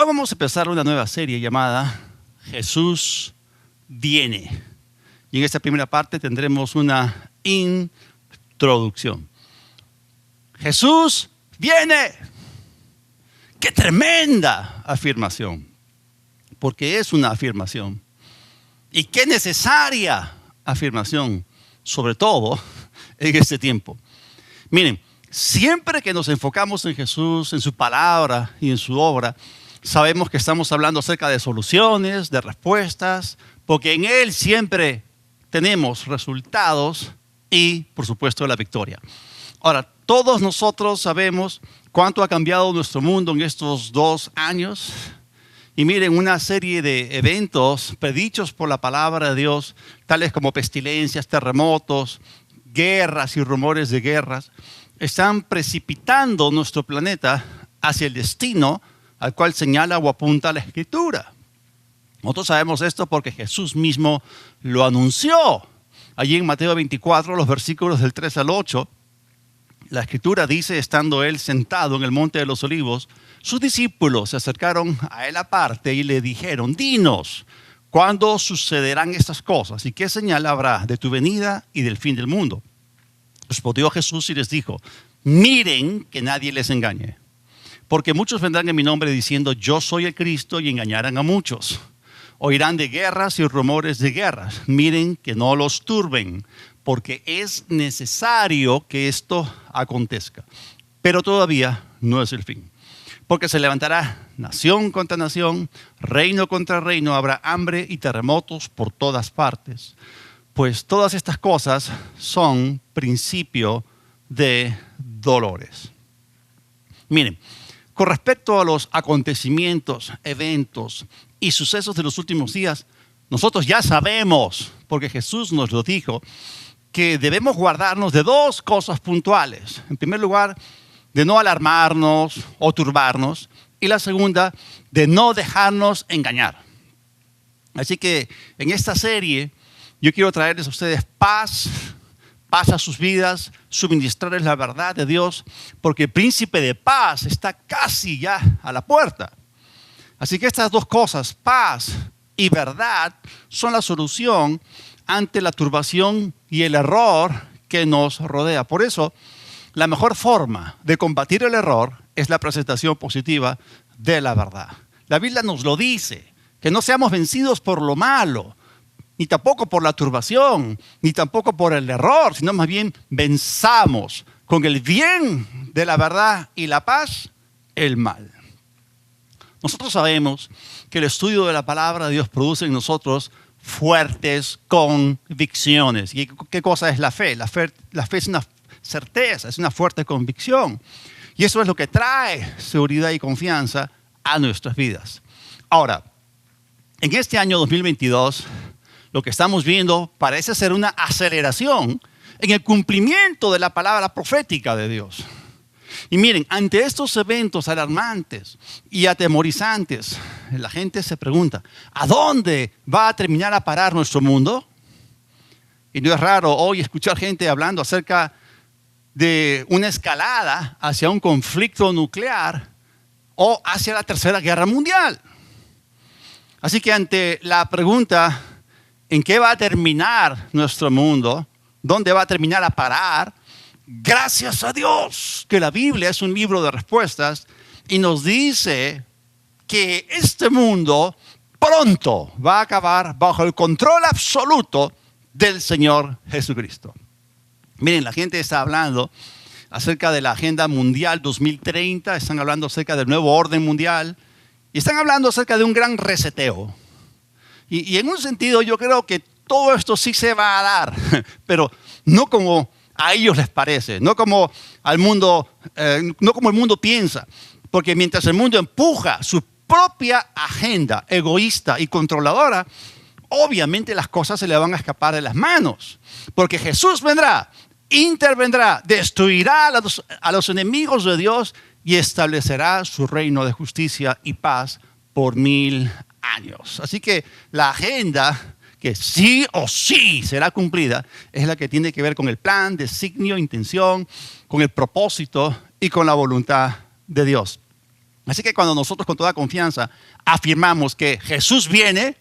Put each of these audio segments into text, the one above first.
Hoy vamos a empezar una nueva serie llamada Jesús viene. Y en esta primera parte tendremos una introducción. Jesús viene. ¡Qué tremenda afirmación! Porque es una afirmación. Y qué necesaria afirmación, sobre todo en este tiempo. Miren, siempre que nos enfocamos en Jesús, en su palabra y en su obra, sabemos que estamos hablando acerca de soluciones, de respuestas, porque en Él siempre tenemos resultados y, por supuesto, la victoria. Ahora, todos nosotros sabemos cuánto ha cambiado nuestro mundo en estos 2 años. Y miren, una serie de eventos predichos por la palabra de Dios, tales como pestilencias, terremotos, guerras y rumores de guerras, están precipitando nuestro planeta hacia el destino al cual señala o apunta la Escritura. Nosotros sabemos esto porque Jesús mismo lo anunció. Allí en Mateo 24, los versículos del 3 al 8, la Escritura dice, estando él sentado en el monte de los olivos, sus discípulos se acercaron a él aparte y le dijeron, dinos, ¿cuándo sucederán estas cosas? ¿Y qué señal habrá de tu venida y del fin del mundo? Respondió Jesús y les dijo, miren que nadie les engañe. Porque muchos vendrán en mi nombre diciendo, yo soy el Cristo, y engañarán a muchos. Oirán de guerras y rumores de guerras. Miren que no los turben, porque es necesario que esto acontezca. Pero todavía no es el fin. Porque se levantará nación contra nación, reino contra reino, habrá hambre y terremotos por todas partes. Pues todas estas cosas son principio de dolores. Miren, con respecto a los acontecimientos, eventos y sucesos de los últimos días, nosotros ya sabemos, porque Jesús nos lo dijo, que debemos guardarnos de 2 cosas puntuales. En primer lugar, de no alarmarnos o turbarnos. Y la segunda, de no dejarnos engañar. Así que en esta serie yo quiero traerles a ustedes paz a sus vidas, suministrarles la verdad de Dios, porque el príncipe de paz está casi ya a la puerta. Así que estas 2 cosas, paz y verdad, son la solución ante la turbación y el error que nos rodea. Por eso, la mejor forma de combatir el error es la presentación positiva de la verdad. La Biblia nos lo dice, que no seamos vencidos por lo malo, ni tampoco por la turbación, ni tampoco por el error, sino más bien venzamos con el bien de la verdad y la paz, el mal. Nosotros sabemos que el estudio de la palabra de Dios produce en nosotros fuertes convicciones. ¿Y qué cosa es la fe? La fe es una certeza, es una fuerte convicción. Y eso es lo que trae seguridad y confianza a nuestras vidas. Ahora, en este año 2022, lo que estamos viendo parece ser una aceleración en el cumplimiento de la palabra profética de Dios. Y miren, ante estos eventos alarmantes y atemorizantes, la gente se pregunta, ¿a dónde va a terminar a parar nuestro mundo? Y no es raro hoy escuchar gente hablando acerca de una escalada hacia un conflicto nuclear o hacia la Tercera Guerra Mundial. Así que ante la pregunta, ¿en qué va a terminar nuestro mundo? ¿Dónde va a terminar a parar? Gracias a Dios que la Biblia es un libro de respuestas y nos dice que este mundo pronto va a acabar bajo el control absoluto del Señor Jesucristo. Miren, la gente está hablando acerca de la Agenda Mundial 2030, están hablando acerca del nuevo orden mundial y están hablando acerca de un gran reseteo. Y en un sentido yo creo que todo esto sí se va a dar, pero no como a ellos les parece, no como el mundo piensa. Porque mientras el mundo empuja su propia agenda egoísta y controladora, obviamente las cosas se le van a escapar de las manos. Porque Jesús vendrá, intervendrá, destruirá a los enemigos de Dios y establecerá su reino de justicia y paz por 1000 años. Así que la agenda que sí o sí será cumplida es la que tiene que ver con el plan, designio, intención, con el propósito y con la voluntad de Dios. Así que cuando nosotros con toda confianza afirmamos que Jesús viene,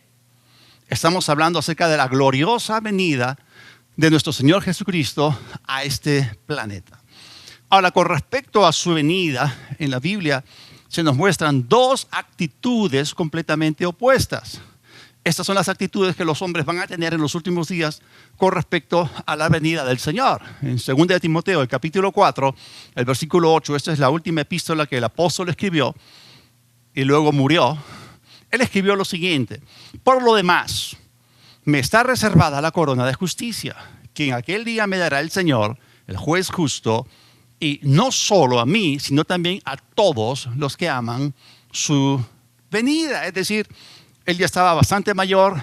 estamos hablando acerca de la gloriosa venida de nuestro Señor Jesucristo a este planeta. Ahora, con respecto a su venida, en la Biblia se nos muestran dos actitudes completamente opuestas. Estas son las actitudes que los hombres van a tener en los últimos días con respecto a la venida del Señor. En 2 de Timoteo, el capítulo 4, el versículo 8, esta es la última epístola que el apóstol escribió y luego murió. Él escribió lo siguiente: por lo demás, me está reservada la corona de justicia, que en aquel día me dará el Señor, el juez justo, y no solo a mí, sino también a todos los que aman su venida. Es decir, él ya estaba bastante mayor,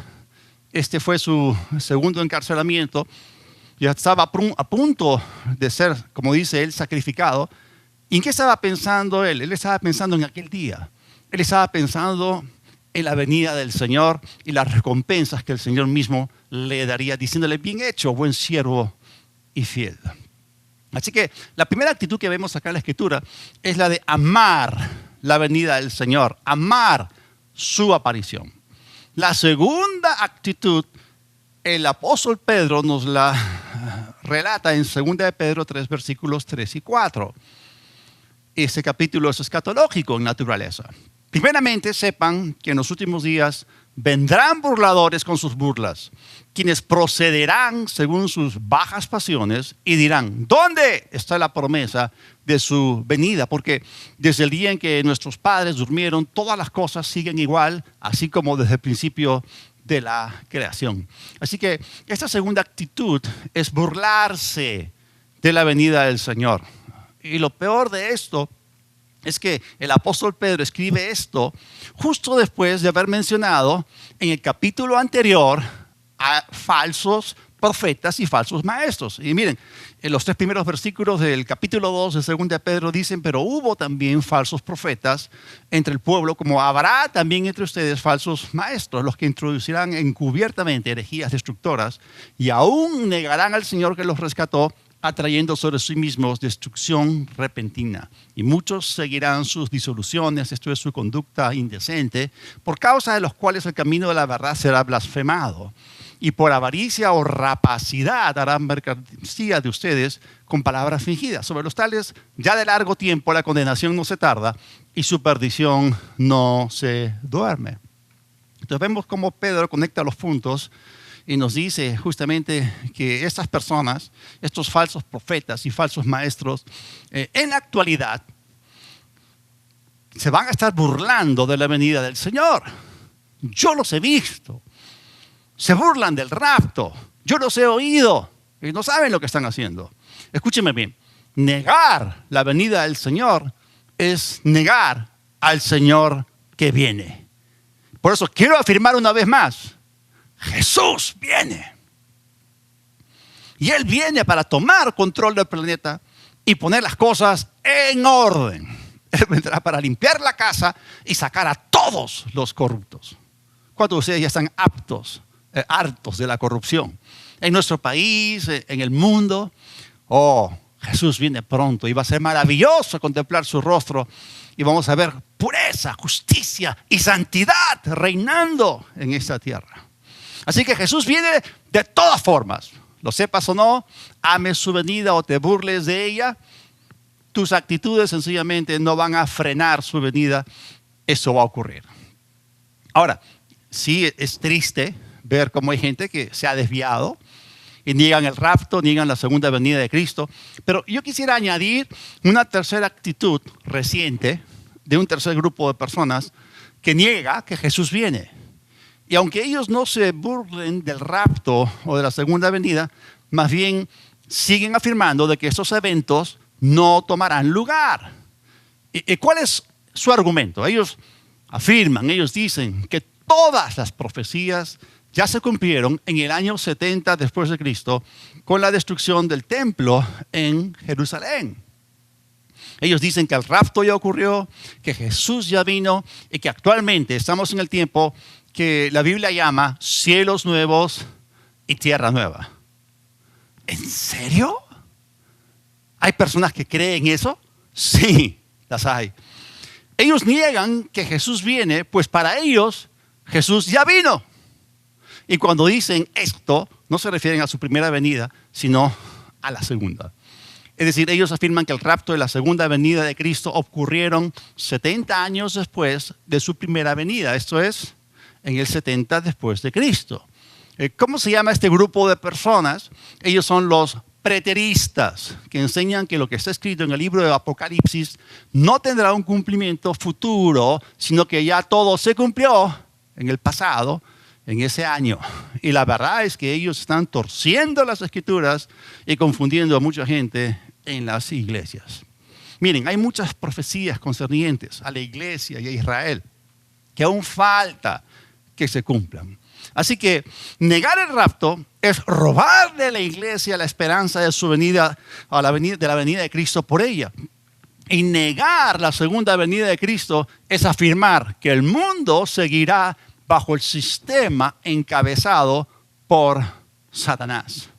este fue su segundo encarcelamiento, ya estaba a punto de ser, como dice él, sacrificado. ¿Y en qué estaba pensando él? Él estaba pensando en aquel día. Él estaba pensando en la venida del Señor y las recompensas que el Señor mismo le daría, diciéndole: bien hecho, buen siervo y fiel. Así que la primera actitud que vemos acá en la Escritura es la de amar la venida del Señor, amar su aparición. La segunda actitud, el apóstol Pedro nos la relata en 2 de Pedro 3, versículos 3 y 4. Ese capítulo es escatológico en naturaleza. Primeramente, sepan que en los últimos días vendrán burladores con sus burlas, quienes procederán según sus bajas pasiones y dirán: ¿dónde está la promesa de su venida? Porque desde el día en que nuestros padres durmieron, todas las cosas siguen igual, así como desde el principio de la creación. Así que esta segunda actitud es burlarse de la venida del Señor. Y lo peor de esto es que el apóstol Pedro escribe esto justo después de haber mencionado en el capítulo anterior a falsos profetas y falsos maestros. Y miren, en los 3 primeros versículos del capítulo 2 de 2 de Pedro dicen: pero hubo también falsos profetas entre el pueblo, como habrá también entre ustedes falsos maestros, los que introducirán encubiertamente herejías destructoras y aún negarán al Señor que los rescató, atrayendo sobre sí mismos destrucción repentina. Y muchos seguirán sus disoluciones, esto es, su conducta indecente, por causa de los cuales el camino de la verdad será blasfemado. Y por avaricia o rapacidad harán mercancía de ustedes con palabras fingidas. Sobre los tales, ya de largo tiempo la condenación no se tarda y su perdición no se duerme. Entonces vemos cómo Pedro conecta los puntos y nos dice justamente que estas personas, estos falsos profetas y falsos maestros, en la actualidad se van a estar burlando de la venida del Señor. Yo los he visto. Se burlan del rapto. Yo los he oído. Y no saben lo que están haciendo. Escúchenme bien. Negar la venida del Señor es negar al Señor que viene. Por eso quiero afirmar una vez más: Jesús viene. Y Él viene para tomar control del planeta y poner las cosas en orden. Él vendrá para limpiar la casa y sacar a todos los corruptos. ¿Cuántos de ustedes ya están hartos de la corrupción? En nuestro país, en el mundo. Oh, Jesús viene pronto y va a ser maravilloso contemplar su rostro. Y vamos a ver pureza, justicia y santidad reinando en esta tierra. Así que Jesús viene de todas formas. Lo sepas o no, ames su venida o te burles de ella, tus actitudes sencillamente no van a frenar su venida. Eso va a ocurrir. Ahora, sí es triste ver cómo hay gente que se ha desviado y niegan el rapto, niegan la segunda venida de Cristo. Pero yo quisiera añadir una tercera actitud reciente de un tercer grupo de personas que niega que Jesús viene. Y aunque ellos no se burlen del rapto o de la segunda venida, más bien siguen afirmando de que estos eventos no tomarán lugar. ¿Y cuál es su argumento? Ellos afirman, ellos dicen que todas las profecías ya se cumplieron en el año 70 después de Cristo con la destrucción del templo en Jerusalén. Ellos dicen que el rapto ya ocurrió, que Jesús ya vino y que actualmente estamos en el tiempo que la Biblia llama cielos nuevos y tierra nueva. ¿En serio? ¿Hay personas que creen eso? Sí, las hay. Ellos niegan que Jesús viene, pues para ellos Jesús ya vino. Y cuando dicen esto, no se refieren a su primera venida, sino a la segunda. Es decir, ellos afirman que el rapto y la segunda venida de Cristo ocurrieron 70 años después de su primera venida. Esto es, en el 70 después de Cristo. ¿Cómo se llama este grupo de personas? Ellos son los preteristas, que enseñan que lo que está escrito en el libro de Apocalipsis no tendrá un cumplimiento futuro, sino que ya todo se cumplió en el pasado, en ese año. Y la verdad es que ellos están torciendo las escrituras y confundiendo a mucha gente en las iglesias. Miren, hay muchas profecías concernientes a la iglesia y a Israel que aún falta que se cumplan. Así que negar el rapto es robarle a la iglesia la esperanza de su venida, de la venida de Cristo por ella. Y negar la segunda venida de Cristo es afirmar que el mundo seguirá bajo el sistema encabezado por Satanás.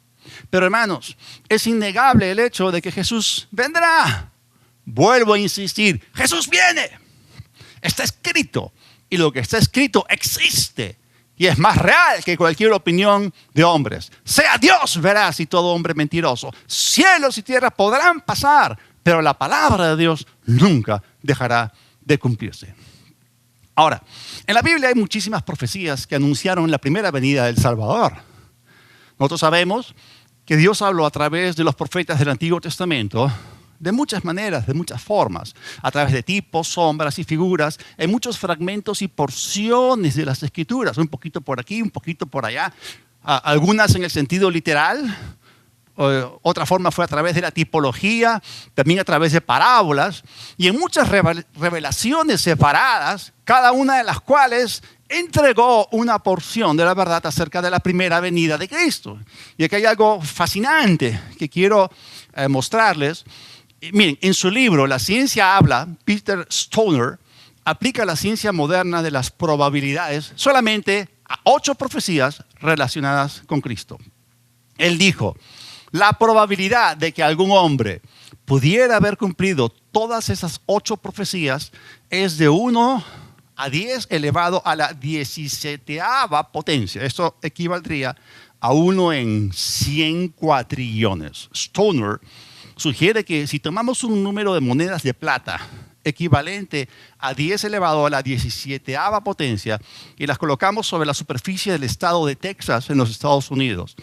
Pero hermanos, es innegable el hecho de que Jesús vendrá. Vuelvo a insistir, Jesús viene. Está escrito. Y lo que está escrito existe. Y es más real que cualquier opinión de hombres. Sea Dios veraz y todo hombre mentiroso. Cielos y tierra podrán pasar, pero la palabra de Dios nunca dejará de cumplirse. Ahora, en la Biblia hay muchísimas profecías que anunciaron la primera venida del Salvador. Nosotros sabemos que Dios habló a través de los profetas del Antiguo Testamento de muchas maneras, de muchas formas, a través de tipos, sombras y figuras, en muchos fragmentos y porciones de las Escrituras, un poquito por aquí, un poquito por allá, algunas en el sentido literal, otra forma fue a través de la tipología, también a través de parábolas, y en muchas revelaciones separadas, cada una de las cuales entregó una porción de la verdad acerca de la primera venida de Cristo. Y aquí hay algo fascinante que quiero mostrarles. Miren, en su libro La ciencia habla, Peter Stoner aplica la ciencia moderna de las probabilidades solamente a 8 profecías relacionadas con Cristo. Él dijo, la probabilidad de que algún hombre pudiera haber cumplido todas esas 8 profecías es de 1 a 10 elevado a la 17ª potencia. Esto equivaldría a 1 en 100 cuatrillones. Stoner sugiere que si tomamos un número de monedas de plata equivalente a 10 elevado a la 17ª potencia y las colocamos sobre la superficie del estado de Texas en los Estados Unidos,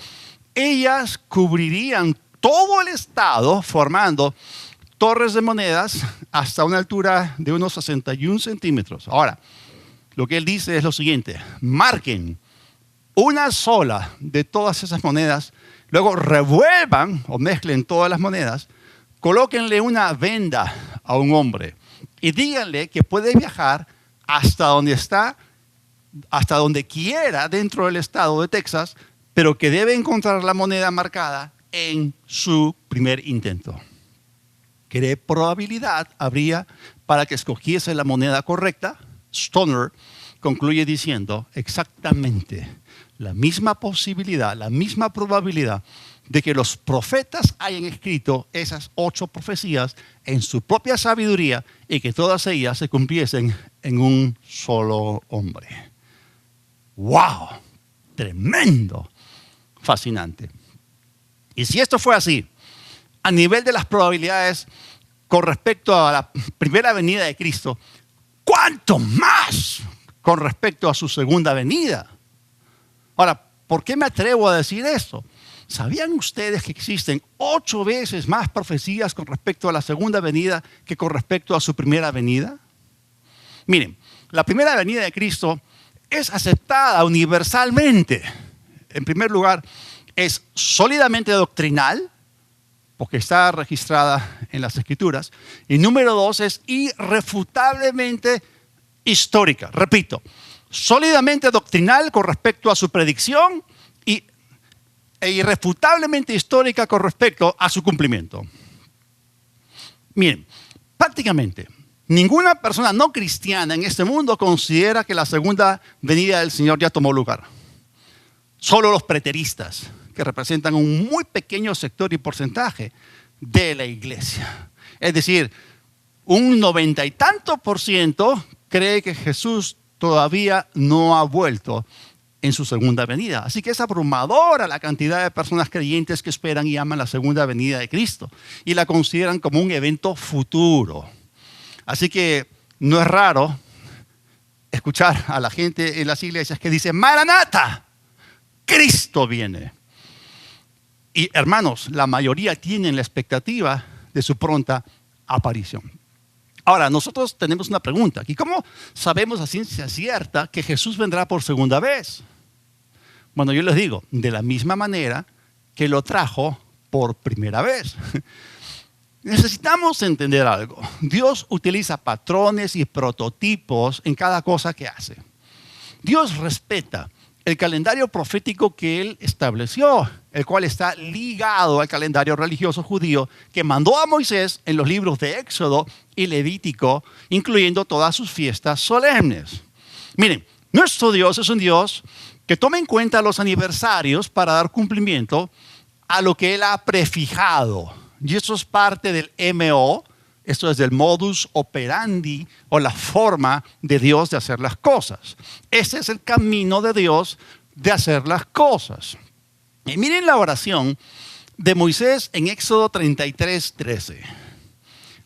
ellas cubrirían todo el estado formando torres de monedas hasta una altura de unos 61 centímetros. Ahora, lo que él dice es lo siguiente: marquen una sola de todas esas monedas, luego revuelvan o mezclen todas las monedas, colóquenle una venda a un hombre y díganle que puede viajar hasta donde está, hasta donde quiera dentro del estado de Texas, pero que debe encontrar la moneda marcada en su primer intento. ¿Qué probabilidad habría para que escogiese la moneda correcta? Stoner concluye diciendo exactamente la misma posibilidad, la misma probabilidad de que los profetas hayan escrito esas 8 profecías en su propia sabiduría y que todas ellas se cumpliesen en un solo hombre. ¡Wow! Tremendo, fascinante. Y si esto fue así, a nivel de las probabilidades con respecto a la primera venida de Cristo, ¿cuánto más con respecto a su segunda venida? Ahora, ¿por qué me atrevo a decir esto? ¿Sabían ustedes que existen 8 veces más profecías con respecto a la segunda venida que con respecto a su primera venida? Miren, la primera venida de Cristo es aceptada universalmente. En primer lugar, es sólidamente doctrinal, porque está registrada en las Escrituras. Y número 2, es irrefutablemente histórica. Repito, sólidamente doctrinal con respecto a su predicción e irrefutablemente histórica con respecto a su cumplimiento. Miren, prácticamente ninguna persona no cristiana en este mundo considera que la segunda venida del Señor ya tomó lugar. Solo los preteristas, que representan un muy pequeño sector y porcentaje de la iglesia. Es decir, Un 90 y tanto por ciento cree que Jesús todavía no ha vuelto en su segunda venida. Así que es abrumadora la cantidad de personas creyentes que esperan y aman la segunda venida de Cristo y la consideran como un evento futuro. Así que no es raro escuchar a la gente en las iglesias que dice: Maranata, Cristo viene. Y hermanos, la mayoría tienen la expectativa de su pronta aparición. Ahora, nosotros tenemos una pregunta aquí. ¿Cómo sabemos a ciencia cierta que Jesús vendrá por segunda vez? Bueno, yo les digo, de la misma manera que lo trajo por primera vez. Necesitamos entender algo. Dios utiliza patrones y prototipos en cada cosa que hace. Dios respeta el calendario profético que Él estableció, el cual está ligado al calendario religioso judío que mandó a Moisés en los libros de Éxodo y Levítico, incluyendo todas sus fiestas solemnes. Miren, nuestro Dios es un Dios que toma en cuenta los aniversarios para dar cumplimiento a lo que Él ha prefijado. Y eso es parte del MO, esto es del modus operandi o la forma de Dios de hacer las cosas. Ese es el camino de Dios de hacer las cosas. Y miren la oración de Moisés en Éxodo 33:13.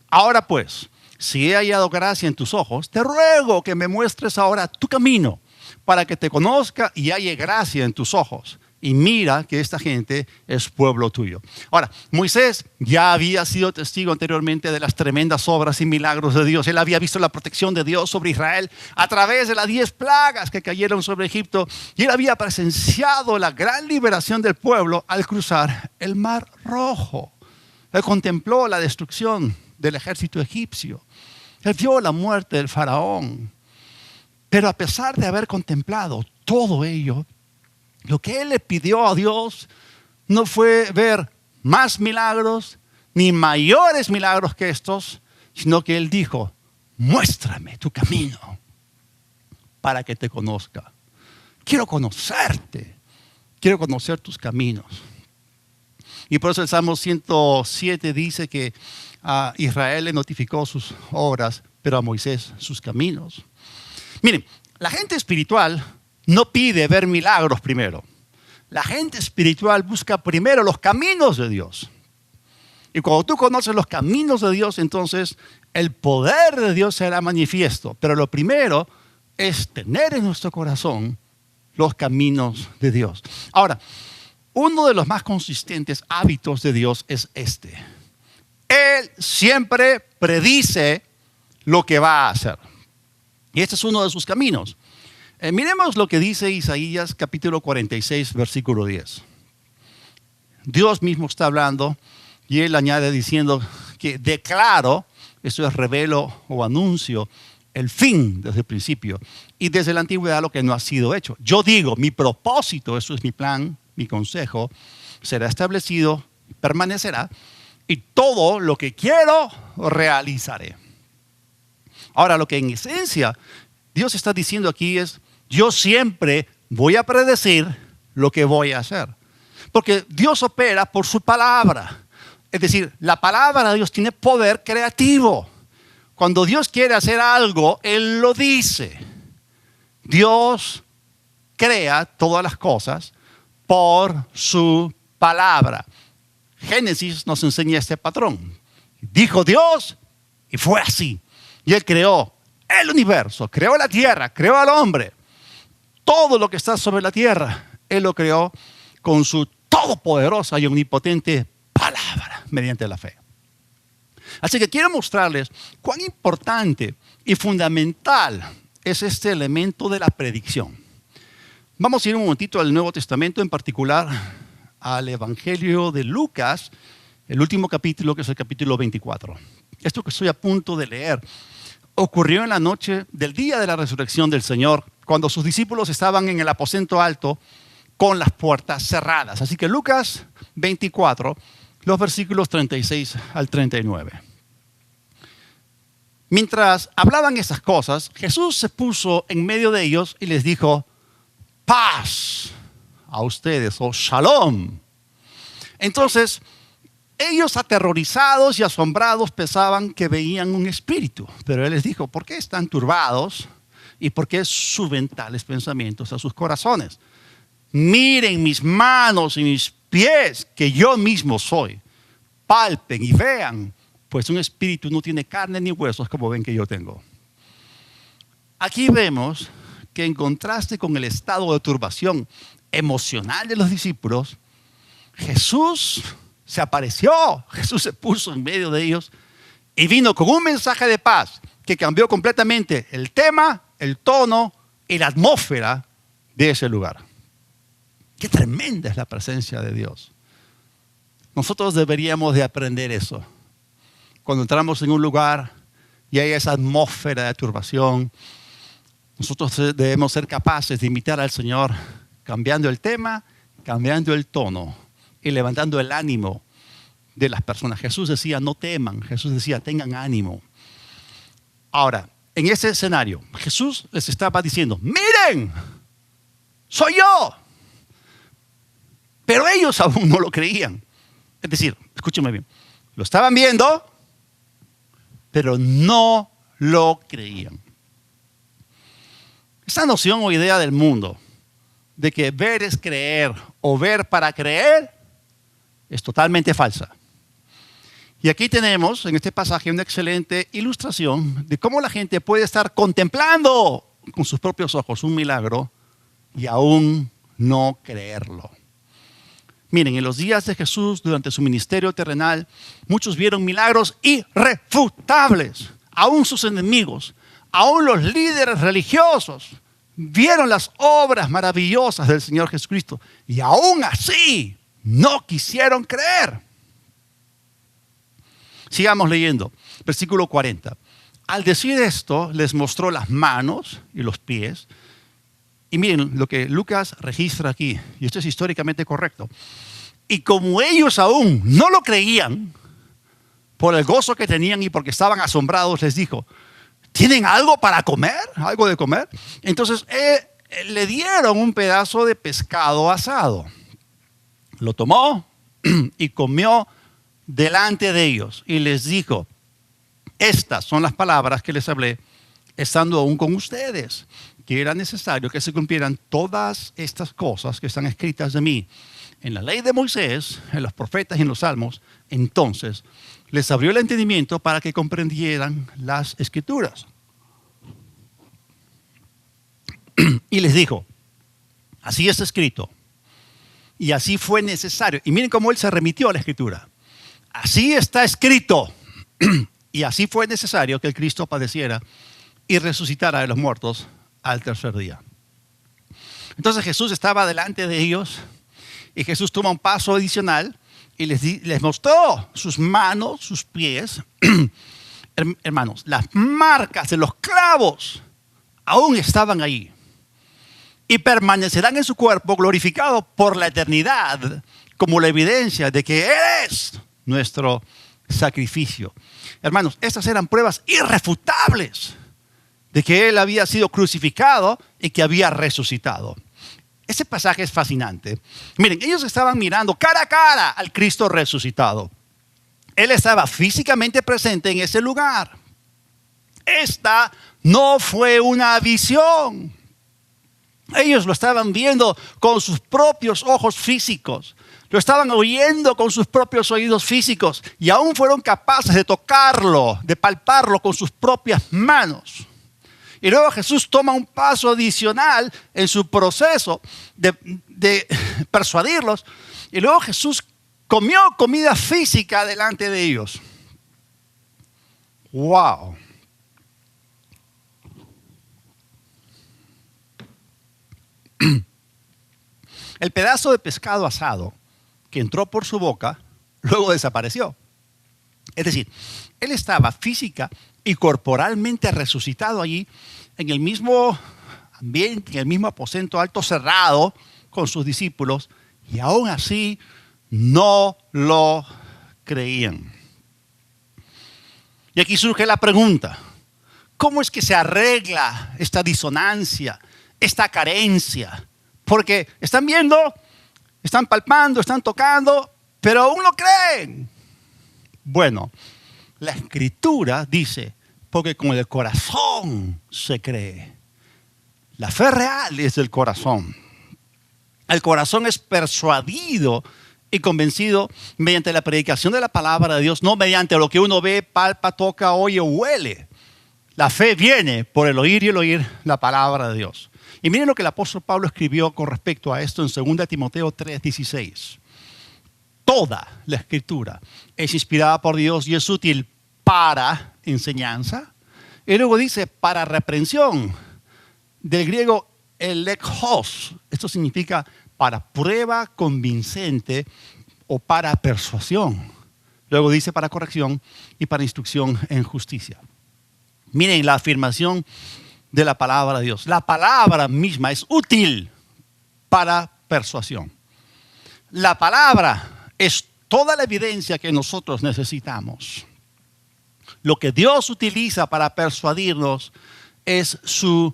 Ahora pues, si he hallado gracia en tus ojos, te ruego que me muestres ahora tu camino, para que te conozca y halle gracia en tus ojos. Y mira que esta gente es pueblo tuyo. Ahora, Moisés ya había sido testigo anteriormente de las tremendas obras y milagros de Dios. Él había visto la protección de Dios sobre Israel a través de las 10 plagas que cayeron sobre Egipto. Y él había presenciado la gran liberación del pueblo al cruzar el Mar Rojo. Él contempló la destrucción del ejército egipcio. Él vio la muerte del faraón. Pero a pesar de haber contemplado todo ello, lo que él le pidió a Dios no fue ver más milagros ni mayores milagros que estos, sino que él dijo: muéstrame tu camino para que te conozca. Quiero conocerte, quiero conocer tus caminos. Y por eso el Salmo 107 dice que a Israel le notificó sus obras, pero a Moisés sus caminos. Miren, la gente espiritual no pide ver milagros primero. La gente espiritual busca primero los caminos de Dios. Y cuando tú conoces los caminos de Dios, entonces el poder de Dios será manifiesto. Pero lo primero es tener en nuestro corazón los caminos de Dios. Ahora, uno de los más consistentes hábitos de Dios es este. Él siempre predice lo que va a hacer. Y este es uno de sus caminos. Miremos lo que dice Isaías capítulo 46, versículo 10. Dios mismo está hablando y él añade diciendo que declaro, esto es revelo o anuncio, el fin desde el principio y desde la antigüedad lo que no ha sido hecho. Yo digo, mi propósito, eso es mi plan, mi consejo, será establecido, permanecerá y todo lo que quiero realizaré. Ahora, lo que en esencia Dios está diciendo aquí es: yo siempre voy a predecir lo que voy a hacer. Porque Dios opera por su palabra. Es decir, la palabra de Dios tiene poder creativo. Cuando Dios quiere hacer algo, Él lo dice. Dios crea todas las cosas por su palabra. Génesis nos enseña este patrón. Dijo Dios y fue así. Y Él creó el universo, creó la tierra, creó al hombre. Todo lo que está sobre la tierra, Él lo creó con su todopoderosa y omnipotente palabra, mediante la fe. Así que quiero mostrarles cuán importante y fundamental es este elemento de la predicción. Vamos a ir un momentito al Nuevo Testamento, en particular al Evangelio de Lucas, el último capítulo, que es el capítulo 24. Esto que estoy a punto de leer ocurrió en la noche del día de la resurrección del Señor, cuando sus discípulos estaban en el aposento alto con las puertas cerradas. Así que Lucas 24, los versículos 36 al 39. Mientras hablaban esas cosas, Jesús se puso en medio de ellos y les dijo: paz a ustedes, o shalom. Entonces, Ellos aterrorizados y asombrados pensaban que veían un espíritu. Pero Él les dijo, ¿por qué están turbados? ¿Y por qué suben tales pensamientos a sus corazones? Miren mis manos y mis pies, que yo mismo soy. Palpen y vean, pues un espíritu no tiene carne ni huesos como ven que yo tengo. Aquí vemos que en contraste con el estado de turbación emocional de los discípulos, Jesús se apareció, Jesús se puso en medio de ellos y vino con un mensaje de paz que cambió completamente el tema, el tono y la atmósfera de ese lugar. Qué tremenda es la presencia de Dios. Nosotros deberíamos de aprender eso. Cuando entramos en un lugar y hay esa atmósfera de turbación, nosotros debemos ser capaces de imitar al Señor, cambiando el tema, cambiando el tono y levantando el ánimo de las personas. Jesús decía, no teman. Jesús decía, tengan ánimo. Ahora, en ese escenario, Jesús les estaba diciendo, miren, soy yo. Pero ellos aún no lo creían. Es decir, escúchenme bien, lo estaban viendo, pero no lo creían. Esa noción o idea del mundo de que ver es creer o ver para creer es totalmente falsa. Y aquí tenemos en este pasaje una excelente ilustración de cómo la gente puede estar contemplando con sus propios ojos un milagro y aún no creerlo. Miren, en los días de Jesús, durante su ministerio terrenal, muchos vieron milagros irrefutables. Aún sus enemigos, aún los líderes religiosos, vieron las obras maravillosas del Señor Jesucristo y aún así no quisieron creer. Sigamos leyendo, versículo 40. Al decir esto, les mostró las manos y los pies. Y miren lo que Lucas registra aquí, y esto es históricamente correcto. Y como ellos aún no lo creían, por el gozo que tenían y porque estaban asombrados, les dijo, ¿tienen algo para comer? ¿Algo de comer? Entonces le dieron un pedazo de pescado asado. Lo tomó y comió delante de ellos. Y les dijo, estas son las palabras que les hablé estando aún con ustedes, que era necesario que se cumplieran todas estas cosas que están escritas de mí en la ley de Moisés, en los profetas y en los salmos. Entonces les abrió el entendimiento para que comprendieran las escrituras. Y les dijo, así está escrito, y así fue necesario. Y miren cómo él se remitió a la escritura. Así está escrito, y así fue necesario que el Cristo padeciera y resucitara de los muertos al tercer día. Entonces Jesús estaba delante de ellos y Jesús toma un paso adicional y les mostró sus manos, sus pies. Hermanos, las marcas de los clavos aún estaban ahí y permanecerán en su cuerpo glorificado por la eternidad como la evidencia de que Él es nuestro sacrificio. Hermanos, estas eran pruebas irrefutables de que Él había sido crucificado y que había resucitado. Ese pasaje es fascinante. Miren, ellos estaban mirando cara a cara al Cristo resucitado. Él estaba físicamente presente en ese lugar. Esta no fue una visión. Ellos lo estaban viendo con sus propios ojos físicos. Lo estaban oyendo con sus propios oídos físicos. Y aún fueron capaces de tocarlo, de palparlo con sus propias manos. Y luego Jesús toma un paso adicional en su proceso de persuadirlos. Y luego Jesús comió comida física delante de ellos. ¡Wow! El pedazo de pescado asado que entró por su boca, luego desapareció. Es decir, Él estaba física y corporalmente resucitado allí, en el mismo ambiente, en el mismo aposento alto cerrado con sus discípulos, y aún así no lo creían. Y aquí surge la pregunta, ¿cómo es que se arregla esta disonancia, esta carencia? Porque están viendo, están palpando, están tocando, pero aún no creen. Bueno, la Escritura dice, porque con el corazón se cree. La fe real es del corazón. El corazón es persuadido y convencido mediante la predicación de la palabra de Dios, no mediante lo que uno ve, palpa, toca, oye o huele. La fe viene por el oír y el oír la palabra de Dios. Y miren lo que el apóstol Pablo escribió con respecto a esto en 2 Timoteo 3:16. Toda la Escritura es inspirada por Dios y es útil para enseñanza. Y luego dice para reprensión, del griego elekos. Esto significa para prueba convincente o para persuasión. Luego dice para corrección y para instrucción en justicia. Miren la afirmación de la palabra de Dios. La palabra misma es útil para persuasión. La palabra es toda la evidencia que nosotros necesitamos. Lo que Dios utiliza para persuadirnos es su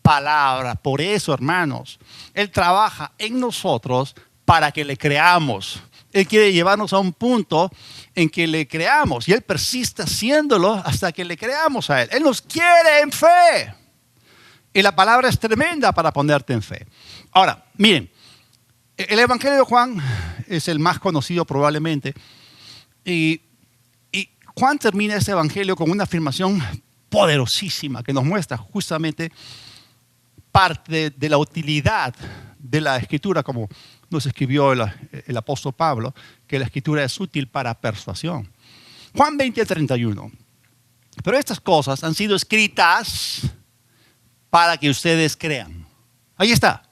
palabra. Por eso, hermanos, Él trabaja en nosotros para que le creamos. Él quiere llevarnos a un punto en que le creamos y Él persiste haciéndolo hasta que le creamos a Él. Él nos quiere en fe. Y la palabra es tremenda para ponerte en fe. Ahora, miren, el Evangelio de Juan es el más conocido probablemente. Y Juan termina este Evangelio con una afirmación poderosísima que nos muestra justamente parte de la utilidad de la Escritura, como nos escribió el apóstol Pablo, que la Escritura es útil para persuasión. Juan 20:31. Pero estas cosas han sido escritas para que ustedes crean. Ahí está.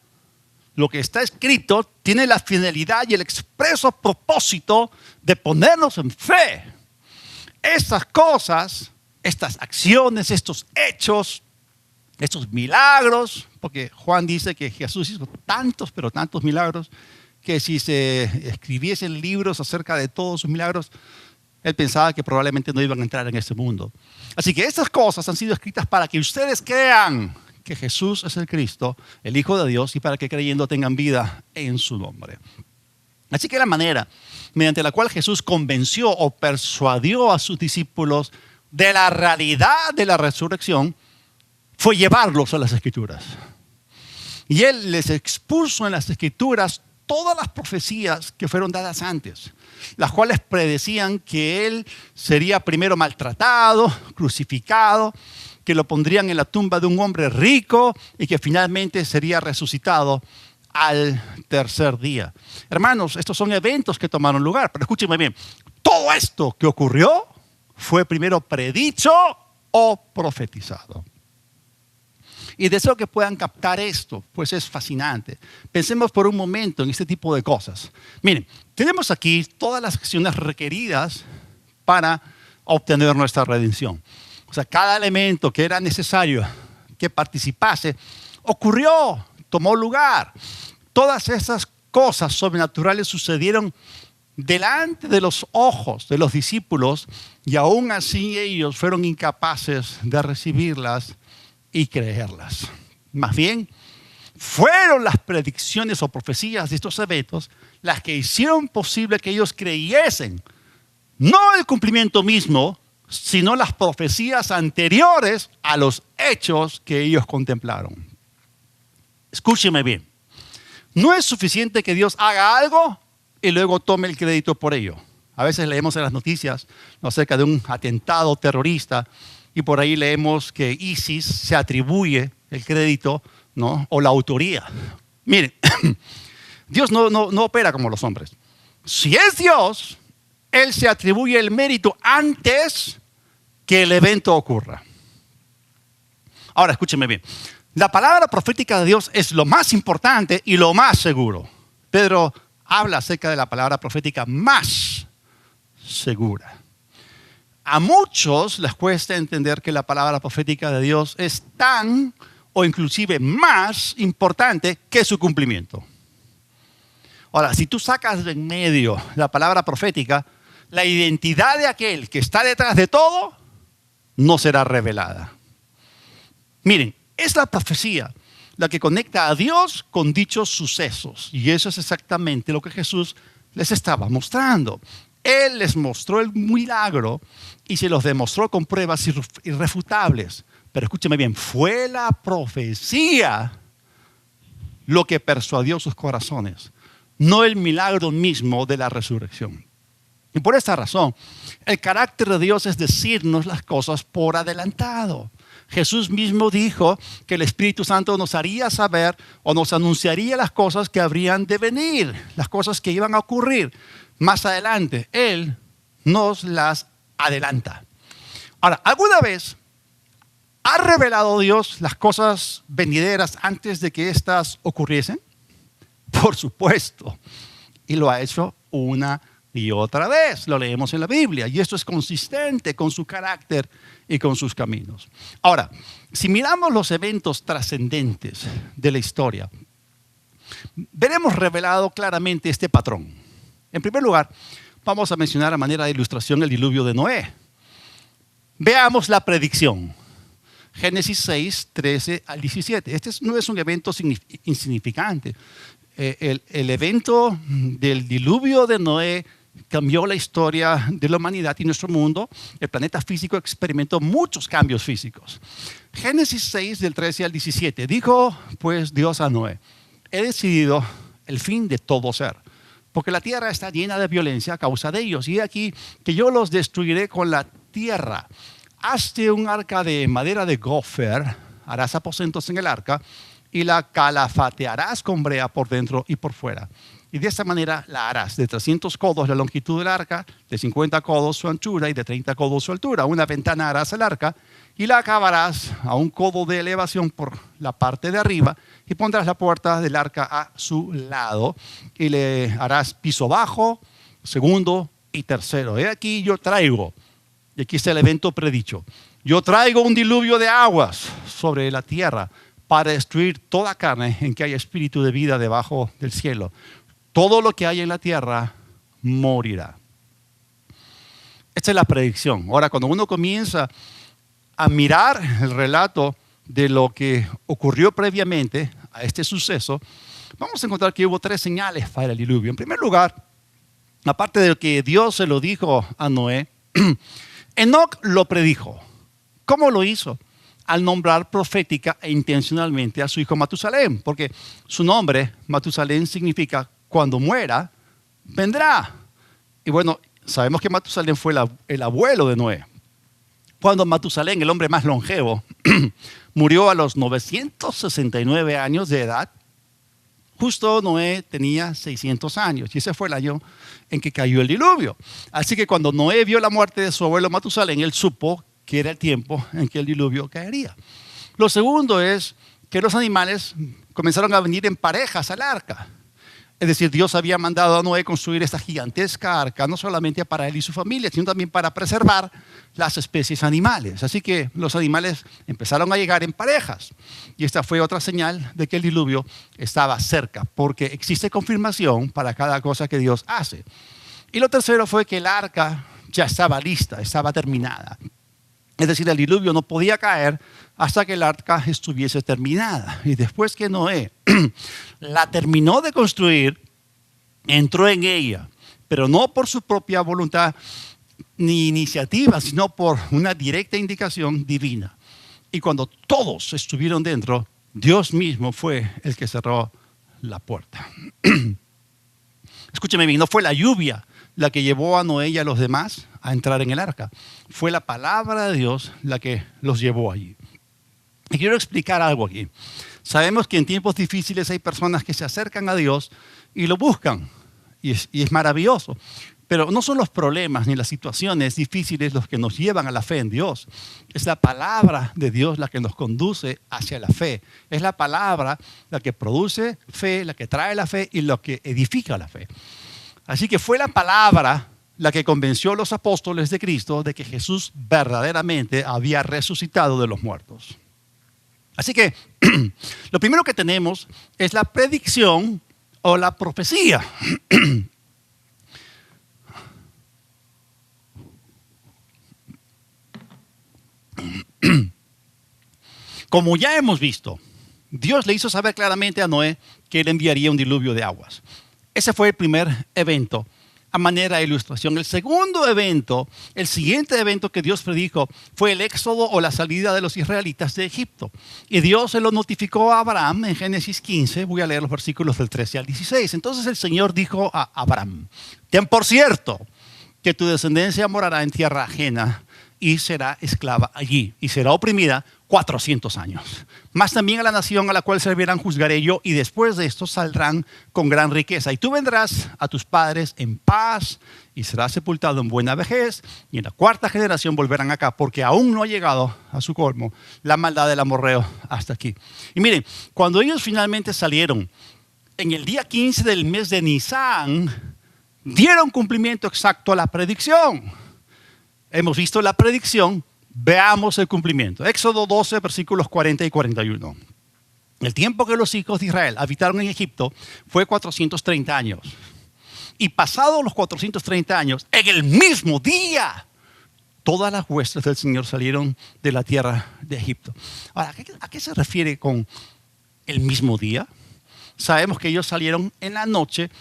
Lo que está escrito tiene la finalidad y el expreso propósito de ponernos en fe. Estas cosas, estas acciones, estos hechos, estos milagros, porque Juan dice que Jesús hizo tantos, pero tantos milagros, que si se escribiesen libros acerca de todos sus milagros, él pensaba que probablemente no iban a entrar en este mundo. Así que estas cosas han sido escritas para que ustedes crean que Jesús es el Cristo, el Hijo de Dios, y para que creyendo tengan vida en su nombre. Así que la manera mediante la cual Jesús convenció o persuadió a sus discípulos de la realidad de la resurrección fue llevarlos a las Escrituras. Y Él les expuso en las Escrituras todas las profecías que fueron dadas antes, las cuales predecían que Él sería primero maltratado, crucificado, que lo pondrían en la tumba de un hombre rico y que finalmente sería resucitado al tercer día. Hermanos, estos son eventos que tomaron lugar, pero escúchenme bien, todo esto que ocurrió fue primero predicho o profetizado. Y deseo que puedan captar esto, pues es fascinante. Pensemos por un momento en este tipo de cosas. Miren, tenemos aquí todas las acciones requeridas para obtener nuestra redención. O sea, cada elemento que era necesario que participase ocurrió, tomó lugar. Todas esas cosas sobrenaturales sucedieron delante de los ojos de los discípulos y aún así ellos fueron incapaces de recibirlas y creerlas. Más bien, fueron las predicciones o profecías de estos eventos las que hicieron posible que ellos creyesen, no el cumplimiento mismo, sino las profecías anteriores a los hechos que ellos contemplaron. Escúcheme bien. No es suficiente que Dios haga algo y luego tome el crédito por ello. A veces leemos en las noticias acerca de un atentado terrorista y por ahí leemos que ISIS se atribuye el crédito, ¿no?, o la autoría. Miren, Dios no opera como los hombres. Si es Dios, Él se atribuye el mérito antes que el evento ocurra. Ahora, escúchenme bien. La palabra profética de Dios es lo más importante y lo más seguro. Pedro habla acerca de la palabra profética más segura. A muchos les cuesta entender que la palabra profética de Dios es tan o inclusive más importante que su cumplimiento. Ahora, si tú sacas de en medio la palabra profética, la identidad de aquel que está detrás de todo no será revelada. Miren, es la profecía la que conecta a Dios con dichos sucesos. Y eso es exactamente lo que Jesús les estaba mostrando. Él les mostró el milagro y se los demostró con pruebas irrefutables. Pero escúcheme bien, fue la profecía lo que persuadió sus corazones, no el milagro mismo de la resurrección. Y por esta razón, el carácter de Dios es decirnos las cosas por adelantado. Jesús mismo dijo que el Espíritu Santo nos haría saber o nos anunciaría las cosas que habrían de venir, las cosas que iban a ocurrir más adelante. Él nos las adelanta. Ahora, ¿alguna vez ha revelado Dios las cosas venideras antes de que éstas ocurriesen? Por supuesto. Y lo ha hecho una y otra vez. Lo leemos en la Biblia. Y esto es consistente con su carácter y con sus caminos. Ahora, si miramos los eventos trascendentes de la historia, veremos revelado claramente este patrón. En primer lugar, vamos a mencionar a manera de ilustración el diluvio de Noé. Veamos la predicción. Génesis 6, 13 al 17. Este no es un evento insignificante. El evento del diluvio de Noé cambió la historia de la humanidad y nuestro mundo. El planeta físico experimentó muchos cambios físicos. Génesis 6, del 13 al 17. Dijo pues Dios a Noé: he decidido el fin de todo ser, porque la tierra está llena de violencia a causa de ellos. Y he aquí que yo los destruiré con la tierra. Hazte un arca de madera de gofer, harás aposentos en el arca y la calafatearás con brea por dentro y por fuera. Y de esta manera la harás de 300 codos la longitud del arca, de 50 codos su anchura y de 30 codos su altura. Una ventana harás al arca y la acabarás a un codo de elevación por la parte de arriba y pondrás la puerta del arca a su lado y le harás piso bajo, segundo y tercero. He aquí yo traigo. Y aquí está el evento predicho. Yo traigo un diluvio de aguas sobre la tierra para destruir toda carne en que haya espíritu de vida debajo del cielo. Todo lo que hay en la tierra morirá. Esta es la predicción. Ahora, cuando uno comienza a mirar el relato de lo que ocurrió previamente a este suceso, vamos a encontrar que hubo 3 señales para el diluvio. En primer lugar, aparte de que Dios se lo dijo a Noé, Enoc lo predijo. ¿Cómo lo hizo? Al nombrar profética e intencionalmente a su hijo Matusalén, porque su nombre, Matusalén, significa cuando muera, vendrá. Y bueno, sabemos que Matusalén fue el abuelo de Noé. Cuando Matusalén, el hombre más longevo, murió a los 969 años de edad, justo Noé tenía 600 años y ese fue el año en que cayó el diluvio. Así que cuando Noé vio la muerte de su abuelo Matusalén, él supo que era el tiempo en que el diluvio caería. Lo segundo es que los animales comenzaron a venir en parejas al arca. Es decir, Dios había mandado a Noé construir esta gigantesca arca, no solamente para él y su familia, sino también para preservar las especies animales. Así que los animales empezaron a llegar en parejas. Y esta fue otra señal de que el diluvio estaba cerca, porque existe confirmación para cada cosa que Dios hace. Y lo tercero fue que el arca ya estaba lista, estaba terminada. Es decir, el diluvio no podía caer hasta que el arca estuviese terminada. Y después que Noé la terminó de construir, entró en ella, pero no por su propia voluntad ni iniciativa, sino por una directa indicación divina. Y cuando todos estuvieron dentro, Dios mismo fue el que cerró la puerta. Escúcheme bien, no fue la lluvia la que llevó a Noé y a los demás a entrar en el arca. Fue la palabra de Dios la que los llevó allí. Y quiero explicar algo aquí. Sabemos que en tiempos difíciles hay personas que se acercan a Dios y lo buscan. Y es maravilloso. Pero no son los problemas ni las situaciones difíciles los que nos llevan a la fe en Dios. Es la palabra de Dios la que nos conduce hacia la fe. Es la palabra la que produce fe, la que trae la fe y la que edifica la fe. Así que fue la palabra la que convenció a los apóstoles de Cristo de que Jesús verdaderamente había resucitado de los muertos. Así que lo primero que tenemos es la predicción o la profecía. Como ya hemos visto, Dios le hizo saber claramente a Noé que él enviaría un diluvio de aguas. Ese fue el primer evento a manera de ilustración. El segundo evento, el siguiente evento que Dios predijo fue el éxodo o la salida de los israelitas de Egipto. Y Dios se lo notificó a Abraham en Génesis 15. Voy a leer los versículos del 13 al 16. Entonces el Señor dijo a Abraham: ten por cierto que tu descendencia morará en tierra ajena y será esclava allí y será oprimida 400 años. Más también a la nación a la cual servirán juzgaré yo, y después de esto saldrán con gran riqueza. Y tú vendrás a tus padres en paz y serás sepultado en buena vejez, y en la cuarta generación volverán acá, porque aún no ha llegado a su colmo la maldad del amorreo hasta aquí. Y miren, cuando ellos finalmente salieron, en el día 15 del mes de Nisán, dieron cumplimiento exacto a la predicción. Hemos visto la predicción. Veamos el cumplimiento. Éxodo 12, versículos 40 y 41. El tiempo que los hijos de Israel habitaron en Egipto fue 430 años. Y pasados los 430 años, en el mismo día, todas las huestes del Señor salieron de la tierra de Egipto. Ahora, ¿a qué se refiere con el mismo día? Sabemos que ellos salieron en la noche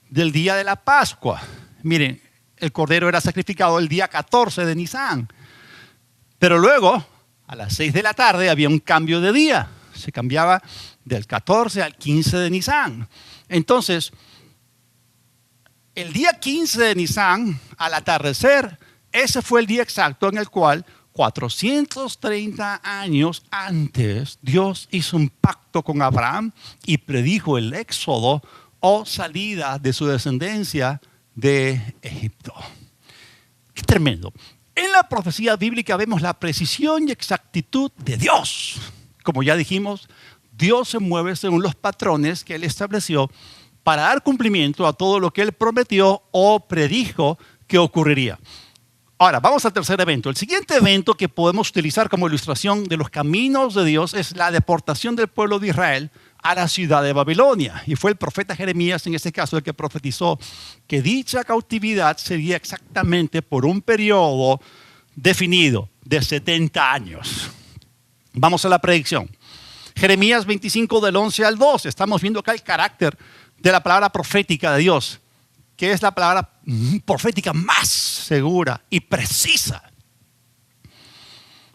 del día de la Pascua. Miren, el cordero era sacrificado el día 14 de Nisán. Pero luego, a las 6 de la tarde, había un cambio de día. Se cambiaba del 14 al 15 de Nisán. Entonces, el día 15 de Nisán, al atardecer, ese fue el día exacto en el cual 430 años antes Dios hizo un pacto con Abraham y predijo el éxodo o salida de su descendencia de Egipto. ¡Qué tremendo! En la profecía bíblica vemos la precisión y exactitud de Dios. Como ya dijimos, Dios se mueve según los patrones que Él estableció para dar cumplimiento a todo lo que Él prometió o predijo que ocurriría. Ahora, vamos al tercer evento. El siguiente evento que podemos utilizar como ilustración de los caminos de Dios es la deportación del pueblo de Israel a la ciudad de Babilonia. Y fue el profeta Jeremías, en este caso, el que profetizó que dicha cautividad sería exactamente por un periodo definido de 70 años. Vamos a la predicción. Jeremías 25 del 11 al 12. Estamos viendo acá el carácter de la palabra profética de Dios, que es la palabra profética más segura y precisa.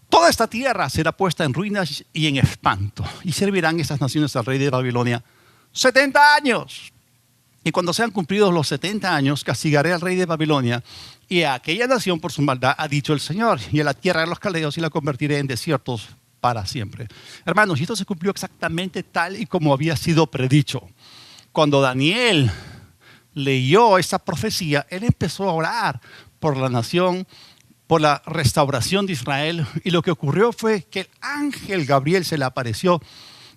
Toda esta tierra será puesta en ruinas y en espanto, y servirán estas naciones al rey de Babilonia 70 años. Y cuando sean cumplidos los 70 años, castigaré al rey de Babilonia y a aquella nación por su maldad, ha dicho el Señor, y a la tierra de los caldeos y la convertiré en desiertos para siempre. Hermanos, y esto se cumplió exactamente tal y como había sido predicho. Cuando Daniel leyó esta profecía, él empezó a orar por la nación, por la restauración de Israel, y lo que ocurrió fue que el ángel Gabriel se le apareció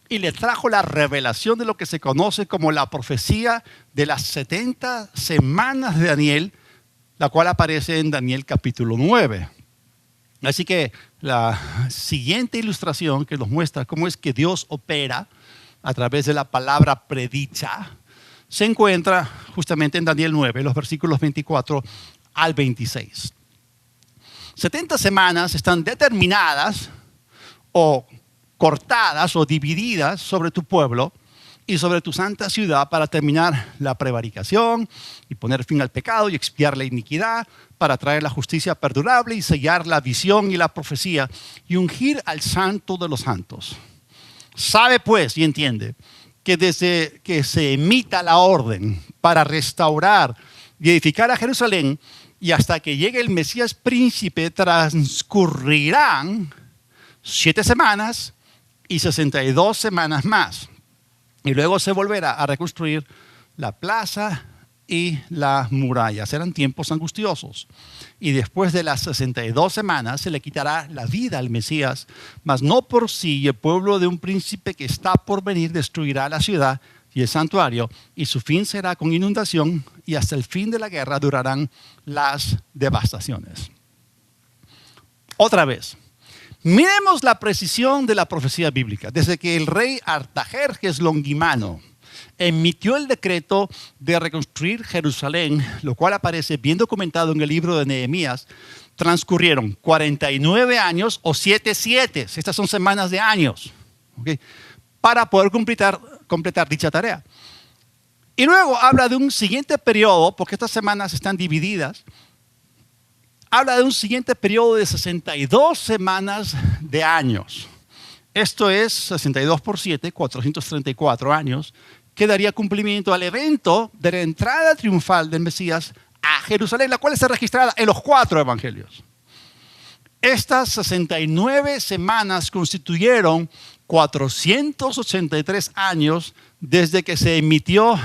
y le trajo la revelación de lo que se conoce como la profecía de las 70 semanas de Daniel, la cual aparece en Daniel capítulo 9. Así que la siguiente ilustración que nos muestra cómo es que Dios opera a través de la palabra predicha se encuentra justamente en Daniel 9, los versículos 24 al 26. 70 semanas están determinadas o cortadas o divididas sobre tu pueblo y sobre tu santa ciudad para terminar la prevaricación y poner fin al pecado y expiar la iniquidad, para traer la justicia perdurable y sellar la visión y la profecía y ungir al santo de los santos. Sabe pues y entiende que desde que se emita la orden para restaurar y edificar a Jerusalén y hasta que llegue el Mesías príncipe, transcurrirán 7 semanas y 62 semanas más. Y luego se volverá a reconstruir la plaza y la muralla. Serán tiempos angustiosos. Y después de las 62 semanas se le quitará la vida al Mesías, mas no por sí. El pueblo de un príncipe que está por venir destruirá la ciudad y el santuario, y su fin será con inundación, y hasta el fin de la guerra durarán las devastaciones. Otra vez, miremos la precisión de la profecía bíblica. Desde que el rey Artajerjes Longimano emitió el decreto de reconstruir Jerusalén, lo cual aparece bien documentado en el libro de Nehemías, transcurrieron 49 años o 7 sietes. Estas son semanas de años, ¿okay?, para poder completar dicha tarea. Y luego habla de un siguiente periodo, porque estas semanas están divididas. Habla de un siguiente periodo de 62 semanas de años. Esto es 62 por 7, 434 años, que daría cumplimiento al evento de la entrada triunfal del Mesías a Jerusalén, la cual está registrada en los 4 evangelios. Estas 69 semanas constituyeron 483 años desde que se emitió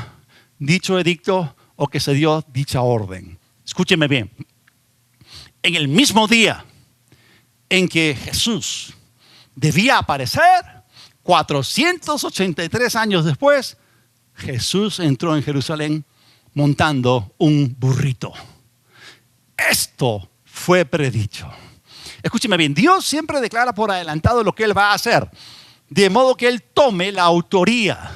dicho edicto o que se dio dicha orden. Escúcheme bien. En el mismo día en que Jesús debía aparecer, 483 años después, Jesús entró en Jerusalén montando un burrito. Esto fue predicho. Escúcheme bien, Dios siempre declara por adelantado lo que Él va a hacer, de modo que Él tome la autoría.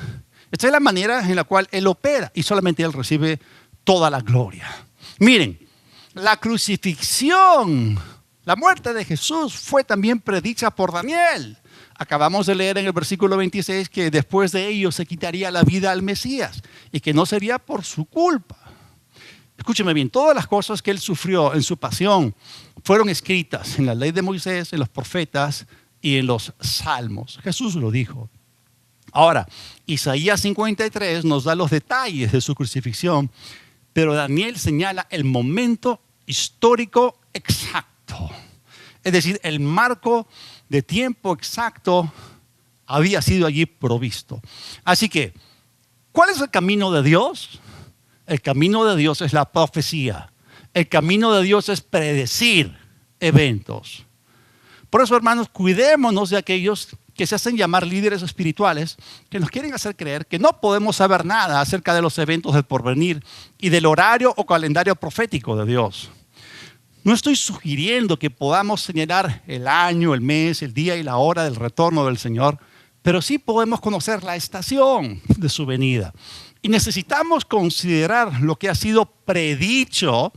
Esta es la manera en la cual Él opera y solamente Él recibe toda la gloria. Miren, la crucifixión, la muerte de Jesús fue también predicha por Daniel. Acabamos de leer en el versículo 26 que después de ello se quitaría la vida al Mesías y que no sería por su culpa. Escúcheme bien, todas las cosas que Él sufrió en su pasión fueron escritas en la ley de Moisés, en los profetas y en los salmos. Jesús lo dijo. Ahora, Isaías 53 nos da los detalles de su crucifixión, pero Daniel señala el momento histórico exacto. Es decir, el marco de tiempo exacto había sido allí provisto. Así que, ¿cuál es el camino de Dios? El camino de Dios es la profecía. El camino de Dios es predecir eventos. Por eso, hermanos, cuidémonos de aquellos que se hacen llamar líderes espirituales, que nos quieren hacer creer que no podemos saber nada acerca de los eventos del porvenir y del horario o calendario profético de Dios. No estoy sugiriendo que podamos señalar el año, el mes, el día y la hora del retorno del Señor, pero sí podemos conocer la estación de su venida. Y necesitamos considerar lo que ha sido predicho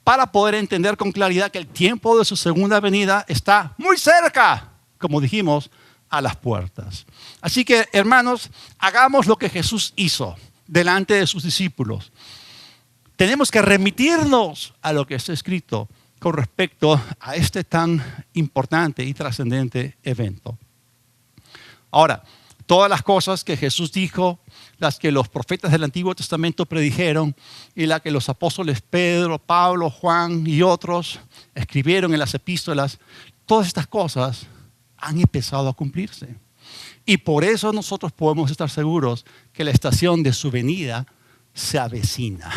para poder entender con claridad que el tiempo de su segunda venida está muy cerca, como dijimos, a las puertas. Así que, hermanos, hagamos lo que Jesús hizo delante de sus discípulos. Tenemos que remitirnos a lo que está escrito con respecto a este tan importante y trascendente evento. Ahora, todas las cosas que Jesús dijo, las que los profetas del Antiguo Testamento predijeron y las que los apóstoles Pedro, Pablo, Juan y otros escribieron en las epístolas, todas estas cosas han empezado a cumplirse. Y por eso nosotros podemos estar seguros que la estación de su venida se avecina.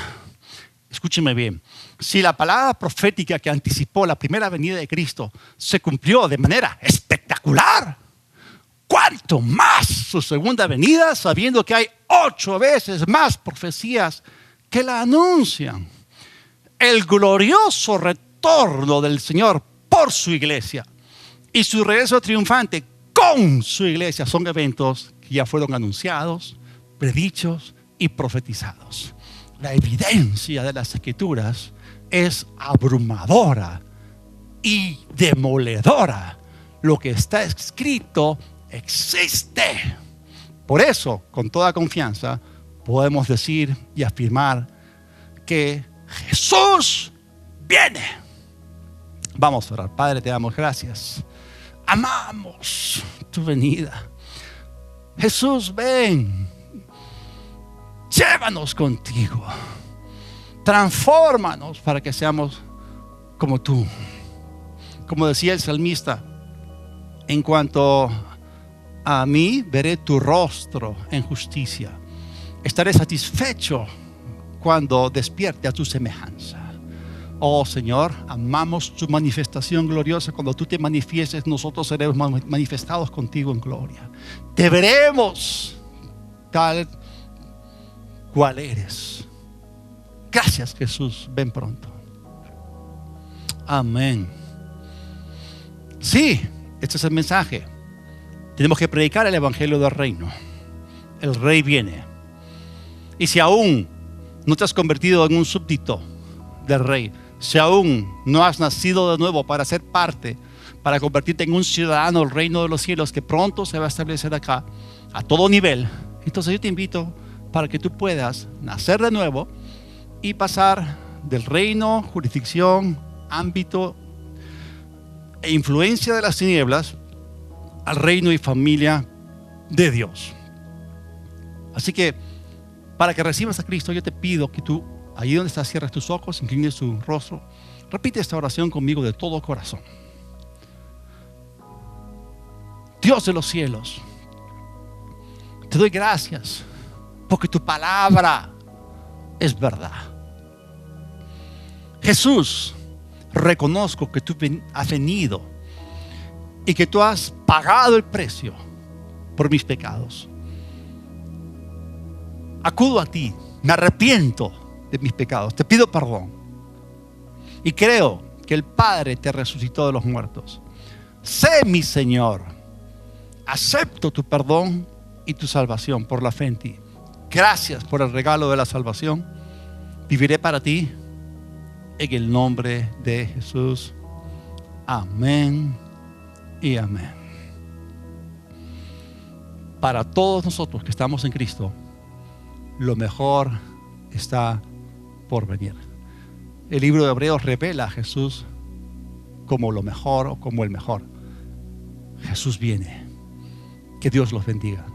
Escúcheme bien, si la palabra profética que anticipó la primera venida de Cristo se cumplió de manera espectacular, ¿cuánto más su segunda venida, sabiendo que hay 8 veces más profecías que la anuncian? El glorioso retorno del Señor por su iglesia y su regreso triunfante con su iglesia son eventos que ya fueron anunciados, predichos y profetizados. La evidencia de las Escrituras es abrumadora y demoledora. Lo que está escrito existe. Por eso, con toda confianza, podemos decir y afirmar que Jesús viene. Vamos a orar. Padre, te damos gracias. Amamos tu venida. Jesús, ven. Llévanos contigo. Transfórmanos para que seamos como tú. Como decía el salmista, en cuanto a mí, veré tu rostro en justicia. Estaré satisfecho cuando despierte a tu semejanza. Oh Señor, amamos tu manifestación gloriosa. Cuando tú te manifiestes, nosotros seremos manifestados contigo en gloria. Te veremos tal cual eres. Gracias, Jesús. Ven pronto. Amén. Sí, este es el mensaje. Tenemos que predicar el evangelio del reino. El rey viene. Y si aún no te has convertido en un súbdito del rey, si aún no has nacido de nuevo para ser parte, para convertirte en un ciudadano del reino de los cielos que pronto se va a establecer acá a todo nivel, entonces yo te invito para que tú puedas nacer de nuevo y pasar del reino, jurisdicción, ámbito e influencia de las tinieblas al reino y familia de Dios. Así que para que recibas a Cristo, yo te pido que tú, allí donde estás, cierres tus ojos, inclines tu rostro, repite esta oración conmigo de todo corazón. Dios de los cielos, te doy gracias porque tu palabra es verdad. Jesús, reconozco que tú has venido y que tú has pagado el precio por mis pecados. Acudo a ti, me arrepiento de mis pecados, te pido perdón y creo que el Padre te resucitó de los muertos. Sé mi Señor, acepto tu perdón y tu salvación por la fe en ti. Gracias por el regalo de la salvación. Viviré para ti en el nombre de Jesús. Amén y amén. Para todos nosotros que estamos en Cristo, lo mejor está por venir. El libro de Hebreos revela a Jesús como lo mejor o como el mejor. Jesús viene. Que Dios los bendiga.